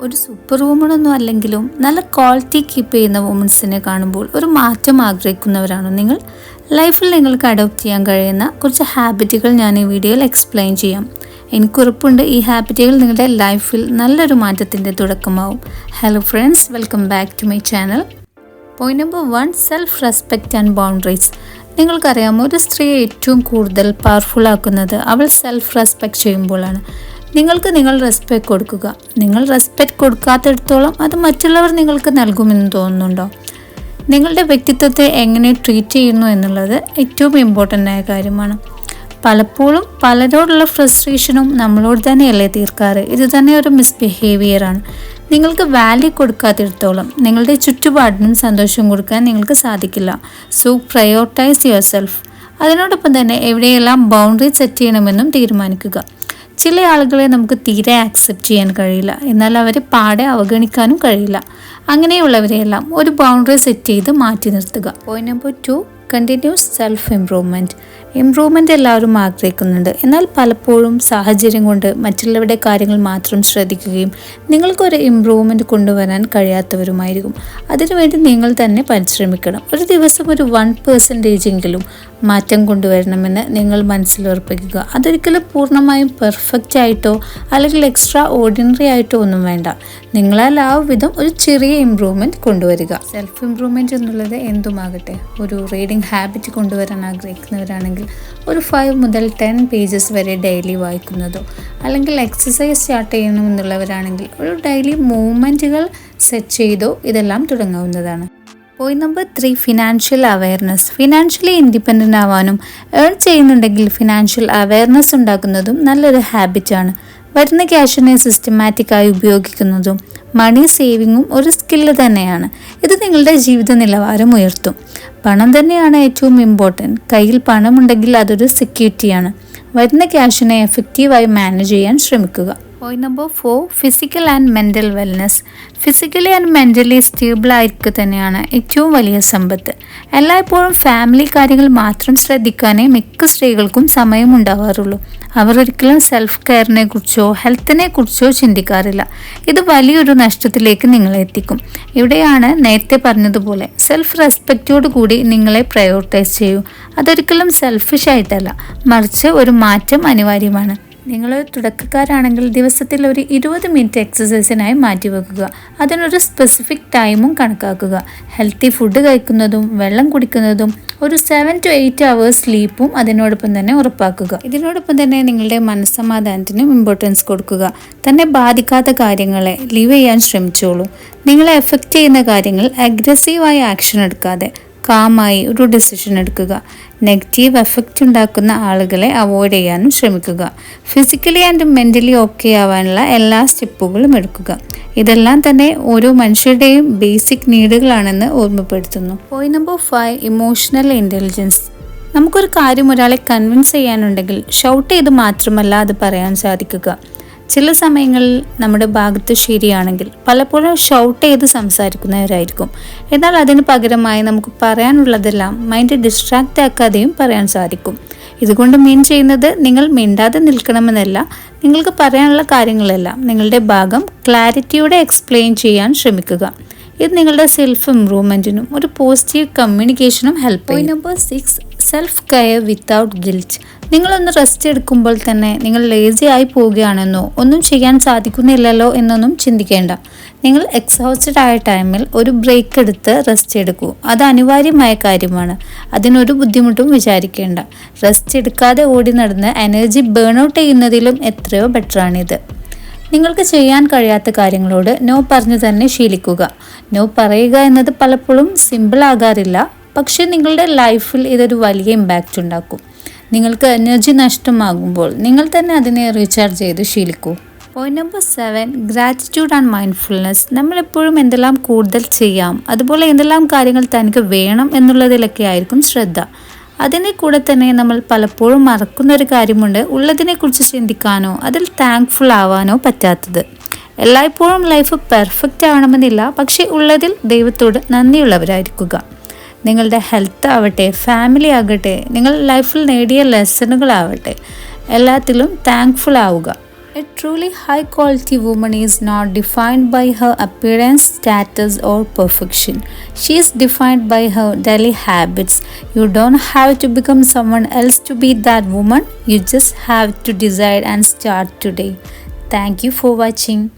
ഒരു സൂപ്പർ വുമണൊന്നും അല്ലെങ്കിലും നല്ല ക്വാളിറ്റി കീപ്പ് ചെയ്യുന്ന വുമൻസിനെ കാണുമ്പോൾ ഒരു മാറ്റം ആഗ്രഹിക്കുന്നവരാണോ നിങ്ങൾ? ലൈഫിൽ നിങ്ങൾക്ക് അഡോപ്റ്റ് ചെയ്യാൻ കഴിയുന്ന കുറച്ച് ഹാബിറ്റുകൾ ഞാൻ ഈ വീഡിയോയിൽ എക്സ്പ്ലെയിൻ ചെയ്യാം. എനിക്കുറപ്പുണ്ട് ഈ ഹാബിറ്റുകൾ നിങ്ങളുടെ ലൈഫിൽ നല്ലൊരു മാറ്റത്തിൻ്റെ തുടക്കമാവും. Hello friends, welcome back to my channel. Point number 1, self respect and boundaries. നിങ്ങൾക്കറിയാമോ, ഒരു സ്ത്രീയെ ഏറ്റവും കൂടുതൽ പവർഫുൾ ആക്കുന്നത് അവൾ സെൽഫ് റെസ്പെക്റ്റ് ചെയ്യുമ്പോഴാണ്. നിങ്ങൾ റെസ്പെക്റ്റ് കൊടുക്കുക. നിങ്ങൾ റെസ്പെക്റ്റ് കൊടുക്കാത്തിടത്തോളം അത് മറ്റുള്ളവർ നിങ്ങൾക്ക് നൽകുമെന്ന് തോന്നുന്നുണ്ടോ? നിങ്ങളുടെ വ്യക്തിത്വത്തെ എങ്ങനെ ട്രീറ്റ് ചെയ്യുന്നു എന്നുള്ളത് ഏറ്റവും ഇമ്പോർട്ടൻ്റ് ആയ കാര്യമാണ്. പലപ്പോഴും പലരോടുള്ള ഫ്രസ്ട്രേഷനും നമ്മളോട് തന്നെയല്ലേ തീർക്കാറ്. ഇത് തന്നെ ഒരു മിസ്ബിഹേവിയറാണ്. നിങ്ങൾക്ക് വാല്യൂ കൊടുക്കാത്തിടത്തോളം നിങ്ങളുടെ ചുറ്റുപാടിനും സന്തോഷം കൊടുക്കാൻ നിങ്ങൾക്ക് സാധിക്കില്ല. So prioritise your self. അതിനോടൊപ്പം തന്നെ എവിടെയെല്ലാം ബൗണ്ടറി സെറ്റ് ചെയ്യണമെന്നും തീരുമാനിക്കുക. ചില ആളുകളെ നമുക്ക് തീരെ ആക്സെപ്റ്റ് ചെയ്യാൻ കഴിയില്ല, എന്നാൽ അവരെ പാടെ അവഗണിക്കാനും കഴിയില്ല. അങ്ങനെയുള്ളവരെയെല്ലാം ഒരു ബൗണ്ടറി സെറ്റ് ചെയ്ത് മാറ്റി നിർത്തുക. Point number 2, continuous self improvement. Improvement എല്ലാവരും ആഗ്രഹിക്കുന്നുണ്ട്, എന്നാൽ പലപ്പോഴും സാഹചര്യം കൊണ്ട് മറ്റുള്ളവരുടെ കാര്യങ്ങൾ മാത്രം ശ്രദ്ധിക്കുകയും നിങ്ങൾക്കൊരു ഇംപ്രൂവ്മെൻറ്റ് കൊണ്ടുവരാൻ കഴിയാത്തവരുമായിരിക്കും. അതിനുവേണ്ടി നിങ്ങൾ തന്നെ പരിശ്രമിക്കണം. ഒരു ദിവസം ഒരു 1% മാറ്റം കൊണ്ടുവരണമെന്ന് നിങ്ങൾ മനസ്സിലുറപ്പിക്കുക. അതൊരിക്കലും പൂർണ്ണമായും പെർഫെക്റ്റ് ആയിട്ടോ അല്ലെങ്കിൽ എക്സ്ട്രാ ഓർഡിനറി ആയിട്ടോ ഒന്നും വേണ്ട. നിങ്ങളാൽ ആ വിധം ഒരു ചെറിയ ഇംപ്രൂവ്മെൻറ്റ് കൊണ്ടുവരിക. സെൽഫ് ഇംപ്രൂവ്മെൻറ്റ് എന്നുള്ളത് എന്തുമാകട്ടെ. ഒരു റീഡിംഗ് ഹാബിറ്റ് കൊണ്ടുവരാൻ ആഗ്രഹിക്കുന്നവരാണെങ്കിൽ ഒരു 5 മുതൽ 10 പേജസ് വരെ ഡെയിലി വായിക്കുന്നതോ, അല്ലെങ്കിൽ എക്സസൈസ് സ്റ്റാർട്ട് ചെയ്യണമെന്നുള്ളവരാണെങ്കിൽ ഒരു ഡെയിലി മൂവ്മെൻറ്റുകൾ സെറ്റ് ചെയ്തോ ഇതെല്ലാം തുടങ്ങാവുന്നതാണ്. Point number 3, financial awareness. Financially independent ആവാനും ഏൺ ചെയ്യുന്നുണ്ടെങ്കിൽ ഫിനാൻഷ്യൽ അവയർനെസ് ഉണ്ടാക്കുന്നതും നല്ലൊരു ഹാബിറ്റാണ്. വരുന്ന ക്യാഷിനെ സിസ്റ്റമാറ്റിക്കായി ഉപയോഗിക്കുന്നതും മണി സേവിങ്ങും ഒരു സ്കില്ല് തന്നെയാണ്. ഇത് നിങ്ങളുടെ ജീവിത നിലവാരം ഉയർത്തും. പണം തന്നെയാണ് ഏറ്റവും ഇമ്പോർട്ടൻറ്റ്. കയ്യിൽ പണമുണ്ടെങ്കിൽ അതൊരു സെക്യൂരിറ്റിയാണ്. വരുന്ന ക്യാഷിനെ എഫക്റ്റീവായി മാനേജ് ചെയ്യാൻ ശ്രമിക്കുക. Point number 4, physical and mental wellness. Physically and mentally stable ആയിരിക്കുക തന്നെയാണ് ഏറ്റവും വലിയ സമ്പത്ത്. എല്ലായ്പ്പോഴും ഫാമിലി കാര്യങ്ങൾ മാത്രം ശ്രദ്ധിക്കാനേ മിക്ക സ്ത്രീകൾക്കും സമയമുണ്ടാവാറുള്ളൂ. അവർ ഒരിക്കലും സെൽഫ് കെയറിനെ കുറിച്ചോ ഹെൽത്തിനെ കുറിച്ചോ ചിന്തിക്കാറില്ല. ഇത് വലിയൊരു നഷ്ടത്തിലേക്ക് നിങ്ങളെ എത്തിക്കും. ഇവിടെയാണ് നേരത്തെ പറഞ്ഞതുപോലെ സെൽഫ് റെസ്പെക്റ്റോടു കൂടി നിങ്ങളെ പ്രയോറിറ്റൈസ് ചെയ്യൂ. അതൊരിക്കലും സെൽഫിഷ് ആയിട്ടല്ല, മറിച്ച് ഒരു മാറ്റം അനിവാര്യമാണ്. നിങ്ങളൊരു തുടക്കക്കാരാണെങ്കിൽ ദിവസത്തിൽ ഒരു 20 മിനിറ്റ് എക്സസൈസിനായി മാറ്റിവെക്കുക. അതിനൊരു സ്പെസിഫിക് ടൈമും കണക്കാക്കുക. ഹെൽത്തി ഫുഡ് കഴിക്കുന്നതും വെള്ളം കുടിക്കുന്നതും ഒരു 7 to 8 hours സ്ലീപ്പും അതിനോടൊപ്പം തന്നെ ഉറപ്പാക്കുക. ഇതിനോടൊപ്പം തന്നെ നിങ്ങളുടെ മനസ്സമാധാനത്തിനും ഇമ്പോർട്ടൻസ് കൊടുക്കുക. തന്നെ ബാധിക്കാത്ത കാര്യങ്ങളെ ലീവ് ചെയ്യാൻ ശ്രമിച്ചോളൂ. നിങ്ങളെ എഫക്റ്റ് ചെയ്യുന്ന കാര്യങ്ങൾ അഗ്രസീവായി ആക്ഷൻ എടുക്കാതെ കാമായി ഒരു ഡിസിഷൻ എടുക്കുക. നെഗറ്റീവ് എഫക്റ്റ് ഉണ്ടാക്കുന്ന ആളുകളെ അവോയ്ഡ് ചെയ്യാനും ശ്രമിക്കുക. ഫിസിക്കലി ആൻഡ് മെൻ്റലി ഓക്കെ ആവാനുള്ള എല്ലാ സ്റ്റെപ്പുകളും എടുക്കുക. ഇതെല്ലാം തന്നെ ഓരോ മനുഷ്യരുടെയും ബേസിക് നീഡുകളാണെന്ന് ഓർമ്മപ്പെടുത്തുന്നു. Point number 5, emotional intelligence. നമുക്കൊരു കാര്യം ഒരാളെ കൺവിൻസ് ചെയ്യാനുണ്ടെങ്കിൽ ഷൗട്ട് ചെയ്ത് മാത്രമല്ല അത് പറയാൻ സാധിക്കുക. ചില സമയങ്ങളിൽ നമ്മുടെ ഭാഗത്ത് ശരിയാണെങ്കിൽ പലപ്പോഴും ഷൗട്ട് ചെയ്ത് സംസാരിക്കുന്നവരായിരിക്കും. എന്നാൽ അതിന് പകരമായി നമുക്ക് പറയാനുള്ളതെല്ലാം മൈൻഡ് ഡിസ്ട്രാക്റ്റ് ആക്കാതെയും പറയാൻ സാധിക്കും. ഇതുകൊണ്ട് മീൻ ചെയ്യുന്നത് നിങ്ങൾ മിണ്ടാതെ നിൽക്കണമെന്നല്ല. നിങ്ങൾക്ക് പറയാനുള്ള കാര്യങ്ങളെല്ലാം നിങ്ങളുടെ ഭാഗം ക്ലാരിറ്റിയോടെ എക്സ്പ്ലെയിൻ ചെയ്യാൻ ശ്രമിക്കുക. ഇത് നിങ്ങളുടെ സെൽഫ് ഇംപ്രൂവ്മെൻറ്റിനും ഒരു പോസിറ്റീവ് കമ്മ്യൂണിക്കേഷനും ഹെൽപ്പ് ചെയ്യും. Number 6, self care without guilt. നിങ്ങളൊന്ന് റെസ്റ്റ് എടുക്കുമ്പോൾ തന്നെ നിങ്ങൾ ലേസി ആയി പോവുകയാണെന്നോ ഒന്നും ചെയ്യാൻ സാധിക്കുന്നില്ലല്ലോ എന്നൊന്നും ചിന്തിക്കേണ്ട. നിങ്ങൾ എക്സോസ്റ്റഡ് ആയ ടൈമിൽ ഒരു ബ്രേക്ക് എടുത്ത് റെസ്റ്റ് എടുക്കൂ. അത് അനിവാര്യമായ കാര്യമാണ്. അതിനൊരു ബുദ്ധിമുട്ടും വിചാരിക്കേണ്ട. റെസ്റ്റ് എടുക്കാതെ ഓടി നടന്ന് എനർജി ബേൺ ഔട്ട് ചെയ്യുന്നതിലും എത്രയോ ബെറ്ററാണിത്. നിങ്ങൾക്ക് ചെയ്യാൻ കഴിയാത്ത കാര്യങ്ങളോട് നോ പറഞ്ഞു തന്നെ ശീലിക്കുക. നോ പറയുക എന്നത് പലപ്പോഴും സിമ്പിൾ ആകാറില്ല, പക്ഷേ നിങ്ങളുടെ ലൈഫിൽ ഇതൊരു വലിയ ഇമ്പാക്റ്റ് ഉണ്ടാക്കും. നിങ്ങൾക്ക് എനർജി നഷ്ടമാകുമ്പോൾ നിങ്ങൾ തന്നെ അതിനെ റീചാർജ് ചെയ്ത് ശീലിക്കൂ. Point number 7, gratitude and mindfulness. നമ്മളെപ്പോഴും എന്തെല്ലാം കൂടുതൽ ചെയ്യാം, അതുപോലെ എന്തെല്ലാം കാര്യങ്ങൾ തനിക്ക് വേണം എന്നുള്ളതിലൊക്കെ ആയിരിക്കും ശ്രദ്ധ. അതിനെ കൂടെ തന്നെ നമ്മൾ പലപ്പോഴും മറക്കുന്നൊരു കാര്യമുണ്ട്, ഉള്ളതിനെക്കുറിച്ച് ചിന്തിക്കാനോ അതിൽ താങ്ക്ഫുൾ ആവാനോ പറ്റാത്തത്. എല്ലായ്പ്പോഴും ലൈഫ് പെർഫെക്റ്റ് ആവണമെന്നില്ല, പക്ഷേ ഉള്ളതിൽ ദൈവത്തോട് നന്ദിയുള്ളവരായിരിക്കുക. നിങ്ങളുടെ ഹെൽത്ത് ആവട്ടെ, ഫാമിലി ആകട്ടെ, നിങ്ങൾ ലൈഫിൽ നേടിയ ലെസണുകളാവട്ടെ, എല്ലാത്തിലും താങ്ക്ഫുൾ ആവുക. A truly high quality woman is not defined by her appearance, status, or perfection. She is defined by her daily habits. You don't have to become someone else to be that woman, you just have to decide and start today. Thank you for watching.